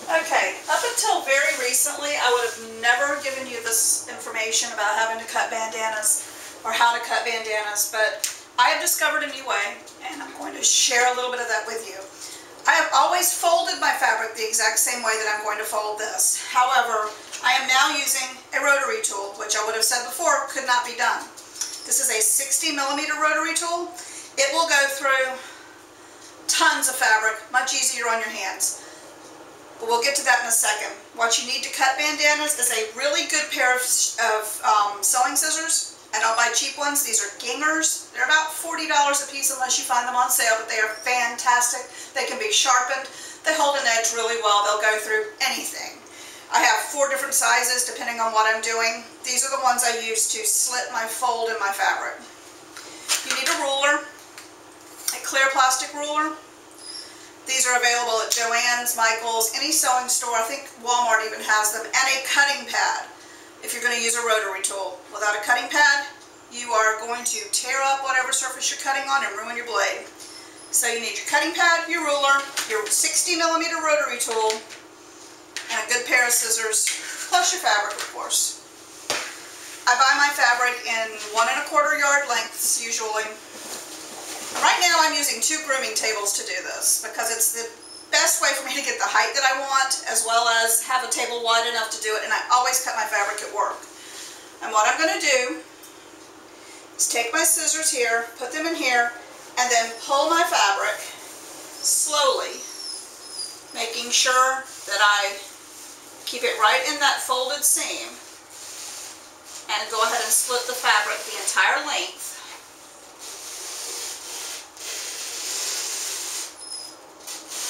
Okay, up until very recently, I would have never given you this information about having to cut bandanas or how to cut bandanas, but I have discovered a new way, and I'm going to share a little bit of that with you. I have always folded my fabric the exact same way that I'm going to fold this. However, I am now using a rotary tool, which I would have said before could not be done. This is a 60mm rotary tool. It will go through tons of fabric, much easier on your hands. But we'll get to that in a second. What you need to cut bandanas is a really good pair of sewing scissors. I don't buy cheap ones. These are Gingers. They're about $40 a piece unless you find them on sale, but they are fantastic. They can be sharpened. They hold an edge really well. They'll go through anything. I have 4 different sizes depending on what I'm doing. These are the ones I use to slit my fold in my fabric. You need a ruler, a clear plastic ruler. These are available at Joann's, Michael's, any sewing store. I think Walmart even has them. And a cutting pad if you're going to use a rotary tool. Without a cutting pad, you are going to tear up whatever surface you're cutting on and ruin your blade. So you need your cutting pad, your ruler, your 60mm rotary tool, and a good pair of scissors, plus your fabric, of course. I buy my fabric in 1 1/4 yard lengths usually. Right now I'm using 2 grooming tables to do this because it's the best way for me to get the height that I want, as well as have a table wide enough to do it, and I always cut my fabric at work. And what I'm going to do is take my scissors here, put them in here, and then pull my fabric slowly, making sure that I keep it right in that folded seam, and go ahead and split the fabric the entire length.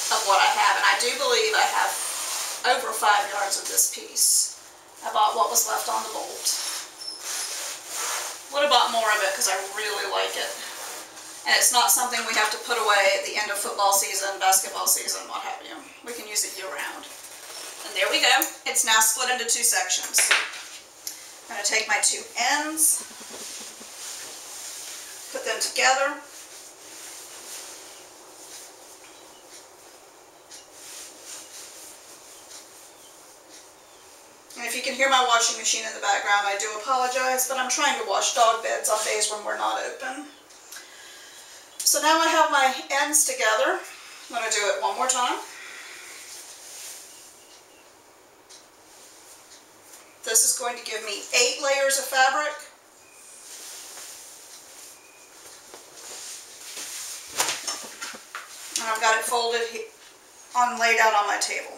Of what I have, and I do believe I have over 5 yards of this piece. I bought what was left on the bolt. Would have bought more of it because I really like it. And it's not something we have to put away at the end of football season, basketball season, what have you. We can use it year round. And there we go. It's now split into 2 sections. I'm going to take my 2 ends, put them together. And if you can hear my washing machine in the background, I do apologize, but I'm trying to wash dog beds on days when we're not open. So now I have my ends together. I'm going to do it one more time. This is going to give me 8 layers of fabric. And I've got it folded laid out on my table.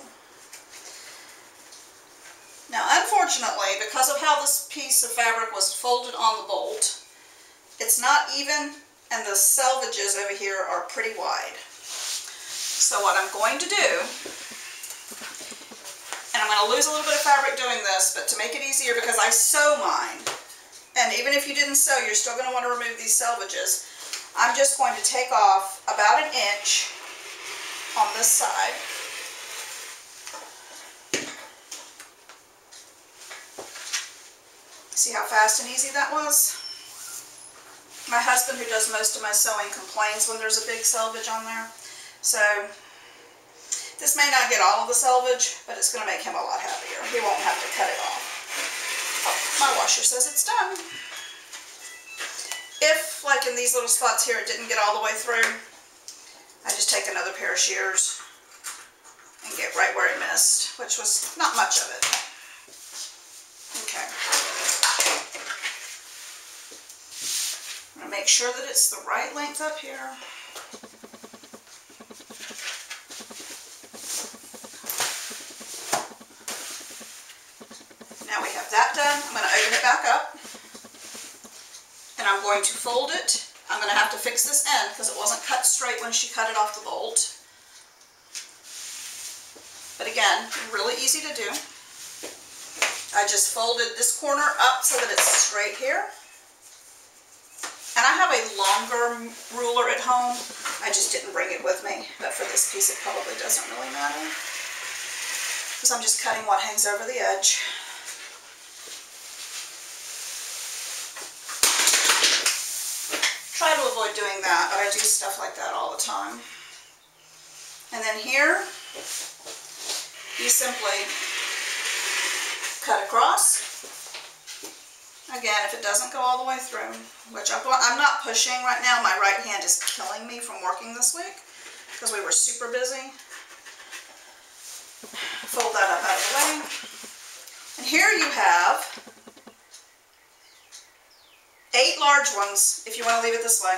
Now, unfortunately, because of how this piece of fabric was folded on the bolt, it's not even, and the selvages over here are pretty wide. So what I'm going to do, and I'm going to lose a little bit of fabric doing this, but to make it easier, because I sew mine, and even if you didn't sew, you're still going to want to remove these selvages, I'm just going to take off about 1 inch on this side. See how fast and easy that was? My husband, who does most of my sewing, complains when there's a big selvage on there. So this may not get all of the selvage, but it's going to make him a lot happier. He won't have to cut it off. Oh, my washer says it's done. If, like in these little spots here, it didn't get all the way through, I just take another pair of shears and get right where it missed, which was not much of it. Okay. I'm going to make sure that it's the right length up here. Now we have that done. I'm going to open it back up. And I'm going to fold it. I'm going to have to fix this end because it wasn't cut straight when she cut it off the bolt. But again, really easy to do. I just folded this corner up so that it's straight here. And I have a longer ruler at home. I just didn't bring it with me. But for this piece, it probably doesn't really matter, because I'm just cutting what hangs over the edge. Try to avoid doing that, but I do stuff like that all the time. And then here, you simply cut across. Again, if it doesn't go all the way through, which I'm not pushing right now. My right hand is killing me from working this week because we were super busy. Fold that up out of the way. And here you have 8 large ones, if you want to leave it this way.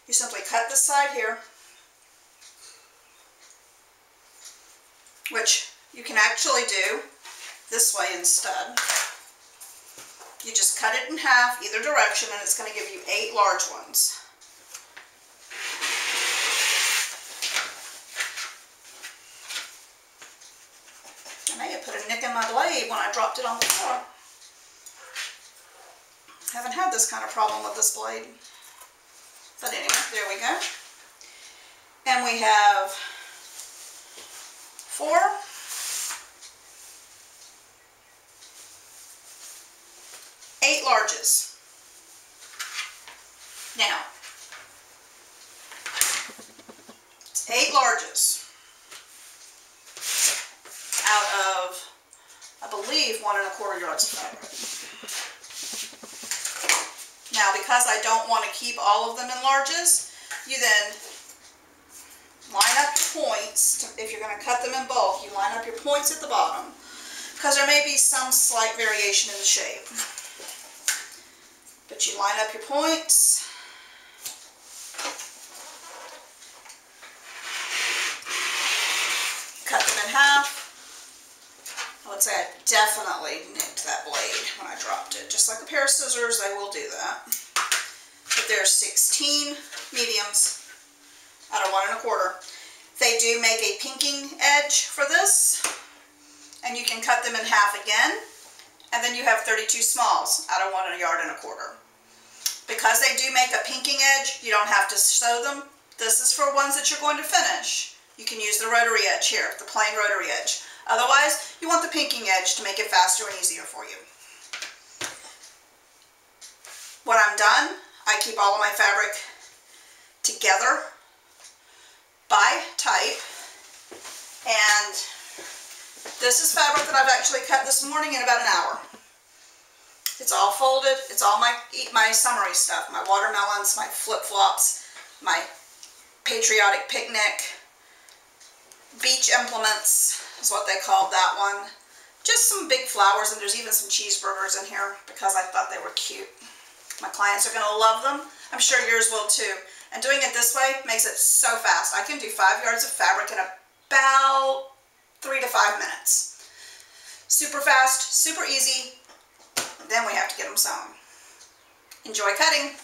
You simply cut this side here, which you can actually do this way instead. You just cut it in half either direction and it's going to give you 8 large ones. I may have put a nick in my blade when I dropped it on the floor. I haven't had this kind of problem with this blade. But anyway, there we go. And we have 4. Eight larges. Now, 8 larges out of, I believe, 1 1/4 yards of fabric. Now, because I don't want to keep all of them in larges, you then line up your points. If you're going to cut them in bulk, you line up your points at the bottom, because there may be some slight variation in the shape. But you line up your points. Cut them in half. I would say I definitely nicked that blade when I dropped it. Just like a pair of scissors, they will do that. But there's 16 mediums out of 1 1/4. They do make a pinking edge for this. And you can cut them in half again. And then you have 32 smalls out of 1 1/4. Because they do make a pinking edge, you don't have to sew them. This is for ones that you're going to finish. You can use the rotary edge here, the plain rotary edge. Otherwise, you want the pinking edge to make it faster and easier for you. When I'm done, I keep all of my fabric together by type. And this is fabric that I've actually cut this morning in about an hour. It's all folded. It's all my summery stuff. My watermelons, my flip-flops, my patriotic picnic, beach implements is what they called that one. Just some big flowers, and there's even some cheeseburgers in here because I thought they were cute. My clients are going to love them. I'm sure yours will too. And doing it this way makes it so fast. I can do 5 yards of fabric in about 3 to 5 minutes. Super fast, super easy. Then we have to get them sewn. Enjoy cutting.